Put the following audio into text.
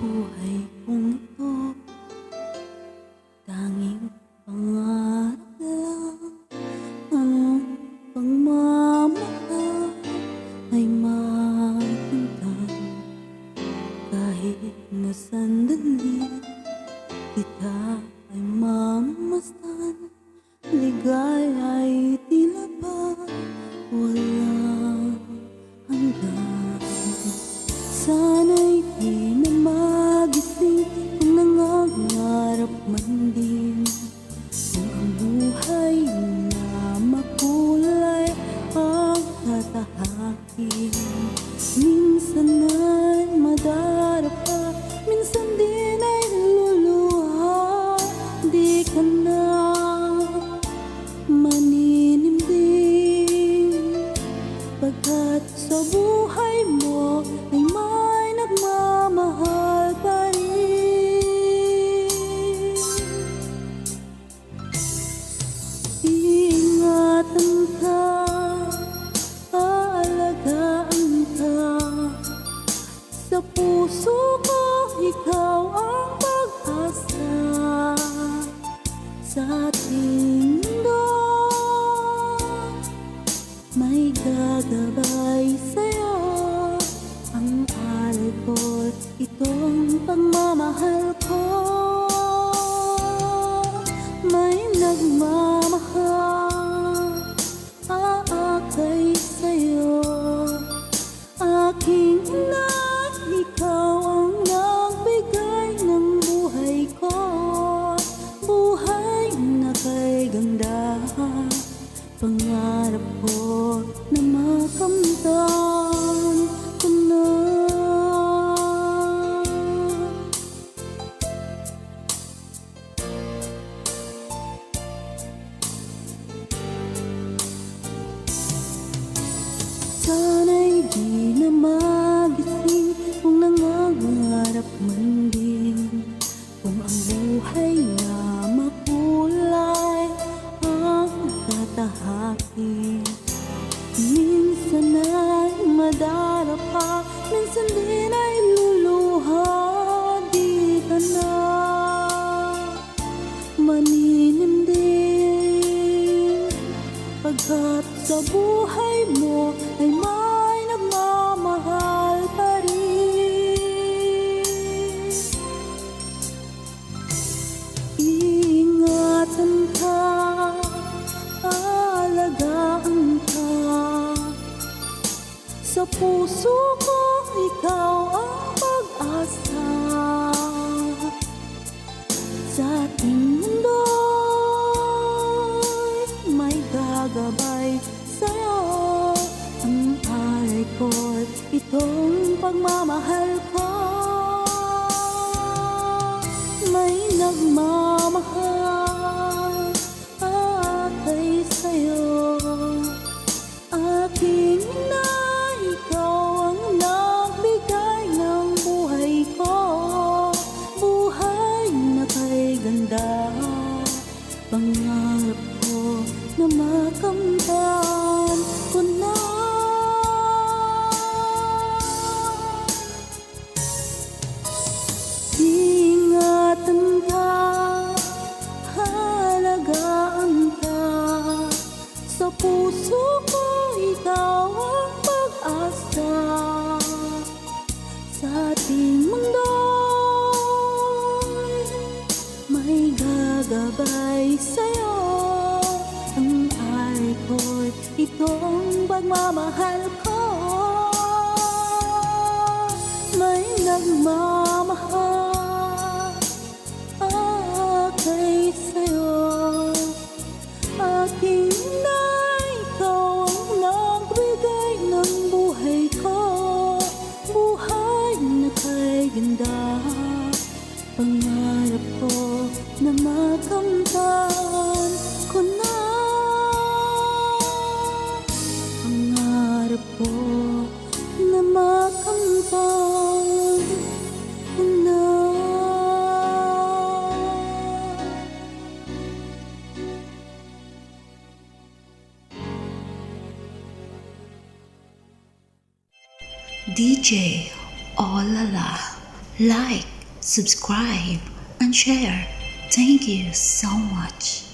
buhay kong ito, tanging pangarap lang. Anong pagmamahal ay mapuntan, kahit na sandali kita ay mamasdan. Ligaya ay tila ba walang hanggan. Sana'y di na magising kung nangangarap man din, kung ang buhay na makulay ang tatahakin. Minsan ay madarapa, minsan din ay luluha. Di ka na maninimdim, pagkat sa buhay mo ay may nagmamahal pa rin. Iingatan ka, aalagaan ka, sa puso ko ikaw ang pag-asa. Sa ating mundo may gagabay sa'yo, ang alay ko't itong pagmamahal ko. May nagmamahal, aakay sa'yo, aking ina. Ikaw ang nagbigay ng buhay ko, buhay na kay ganda. Pangarap ko na makamtan ko na. Sana'y di na magising kung nangangarap man din, kung ang buhay na makulay ang tatahakin. Minsan ay madarapa, minsan din ay luluha. Di ka na maninimdim, pagkat sa buhay mo ay may nagmamahal pa rin. Iingatan ka, aalagaan ka, sa puso ko ikaw ang pag-asa. Sa ating mundo'y may gagabay sa'yo, ang alay ko't itong pagmamahal ko. May nagmamahal, aakay sa'yo, aking ina. Ikaw ang nagbigay ng buhay ko, buhay na kay ganda. Pangarap ko na makamtan ko na. Iingatan ka, halagaan ka, sa puso ko ikaw ang pag-asa. Sa ating mundo'y may gagabay sa'yo, ang alay ko't itong pagmamahal ko. May nagmamahal, aakay sa'yo, aking ina. Ikaw ang nagbigay ng buhay ko, buhay na kay ganda. Pangarap ko na makamtan ko na. Pangarap ko na makamtan ko na. DJ Olala like, subscribe, and share. Thank you so much.